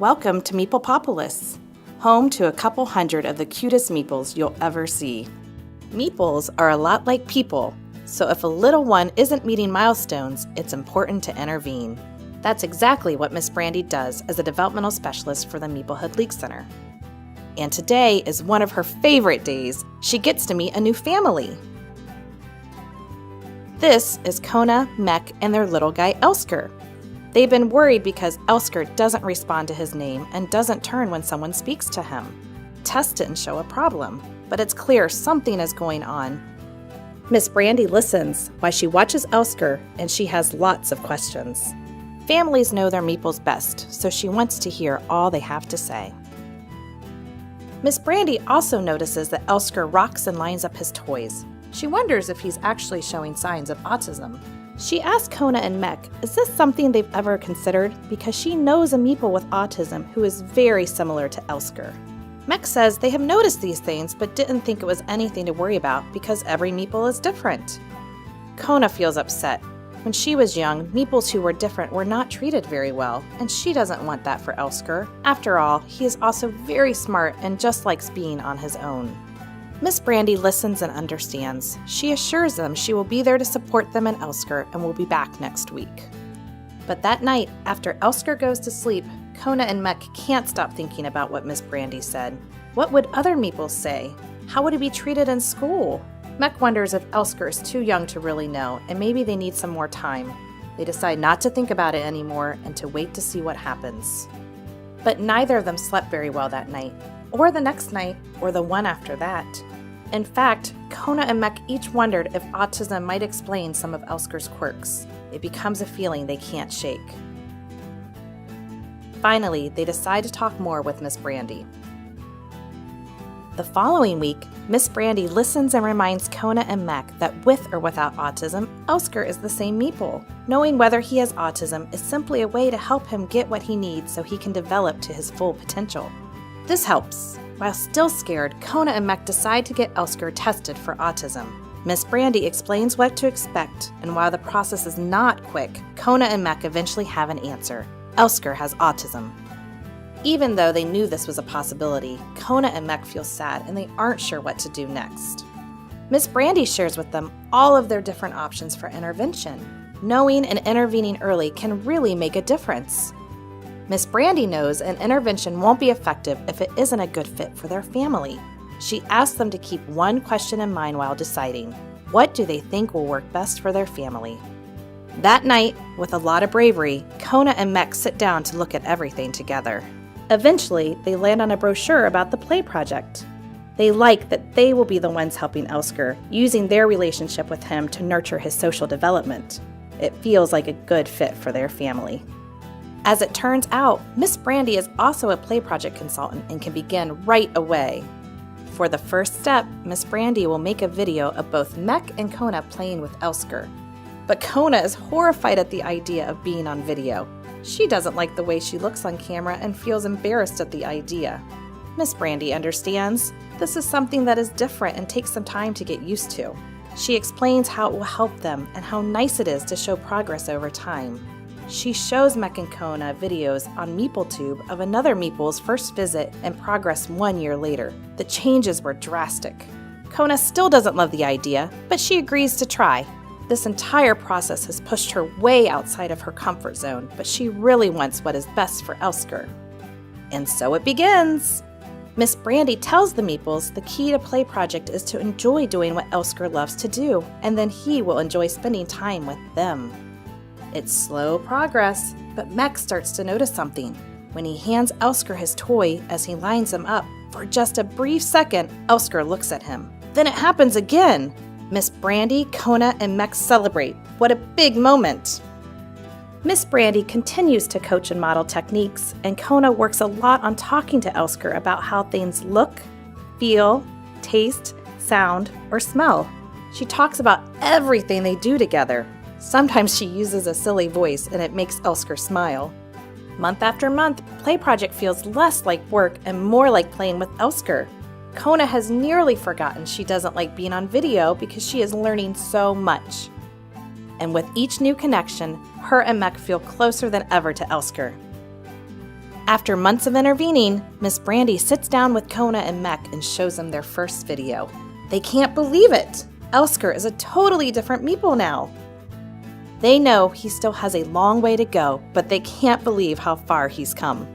Welcome to Meeplepopolis, home to a couple hundred of the cutest Meeples you'll ever see. Meeples are a lot like people, so if a little one isn't meeting milestones, it's important to intervene. That's exactly what Miss Brandy does as a developmental specialist for the Meeplehood League Center. And today is one of her favorite days. She gets to meet a new family. This is Kona, Mek, and their little guy Elsker. They've been worried because Elsker doesn't respond to his name and doesn't turn when someone speaks to him. Tests didn't show a problem, but it's clear something is going on. Miss Brandy listens while she watches Elsker, and she has lots of questions. Families know their Meeples best, so she wants to hear all they have to say. Miss Brandy also notices that Elsker rocks and lines up his toys. She wonders if he's actually showing signs of autism. She asks Kona and Mek, is this something they've ever considered? Because she knows a Meeple with autism who is very similar to Elsker. Mek says they have noticed these things but didn't think it was anything to worry about because every Meeple is different. Kona feels upset. When she was young, Meeples who were different were not treated very well, and she doesn't want that for Elsker. After all, he is also very smart and just likes being on his own. Miss Brandy listens and understands. She assures them she will be there to support them and Elsker and will be back next week. But that night, after Elsker goes to sleep, Kona and Mek can't stop thinking about what Miss Brandy said. What would other Meeples say? How would he be treated in school? Mek wonders if Elsker is too young to really know, and maybe they need some more time. They decide not to think about it anymore and to wait to see what happens. But neither of them slept very well that night, or the next night, or the one after that. In fact, Kona and Mek each wondered if autism might explain some of Elsker's quirks. It becomes a feeling they can't shake. Finally, they decide to talk more with Miss Brandy. The following week, Miss Brandy listens and reminds Kona and Mek that with or without autism, Elsker is the same Meeple. Knowing whether he has autism is simply a way to help him get what he needs so he can develop to his full potential. This helps. While still scared, Kona and Mek decide to get Elsker tested for autism. Miss Brandy explains what to expect, and while the process is not quick, Kona and Mek eventually have an answer. Elsker has autism. Even though they knew this was a possibility, Kona and Mek feel sad and they aren't sure what to do next. Miss Brandy shares with them all of their different options for intervention. Knowing and intervening early can really make a difference. Miss Brandy knows an intervention won't be effective if it isn't a good fit for their family. She asks them to keep one question in mind while deciding, what do they think will work best for their family? That night, with a lot of bravery, Kona and Mek sit down to look at everything together. Eventually, they land on a brochure about the play project. They like that they will be the ones helping Elsker, using their relationship with him to nurture his social development. It feels like a good fit for their family. As it turns out, Miss Brandy is also a play project consultant and can begin right away. For the first step, Miss Brandy will make a video of both Mek and Kona playing with Elsker. But Kona is horrified at the idea of being on video. She doesn't like the way she looks on camera and feels embarrassed at the idea. Miss Brandy understands. This is something that is different and takes some time to get used to. She explains how it will help them and how nice it is to show progress over time. She shows Mek and Kona videos on MeepleTube of another Meeple's first visit and progress 1 year later. The changes were drastic. Kona still doesn't love the idea, but she agrees to try. This entire process has pushed her way outside of her comfort zone, but she really wants what is best for Elsker. And so it begins! Miss Brandy tells the Meeples the key to play project is to enjoy doing what Elsker loves to do, and then he will enjoy spending time with them. It's slow progress, but Mek starts to notice something. When he hands Elsker his toy as he lines them up, for just a brief second, Elsker looks at him. Then it happens again! Miss Brandy, Kona, and Mek celebrate. What a big moment! Miss Brandy continues to coach and model techniques, and Kona works a lot on talking to Elsker about how things look, feel, taste, sound, or smell. She talks about everything they do together. Sometimes she uses a silly voice and it makes Elsker smile. Month after month, Play Project feels less like work and more like playing with Elsker. Kona has nearly forgotten she doesn't like being on video because she is learning so much. And with each new connection, her and Mek feel closer than ever to Elsker. After months of intervening, Miss Brandy sits down with Kona and Mech and shows them their first video. They can't believe it! Elsker is a totally different Meeple now. They know he still has a long way to go, but they can't believe how far he's come.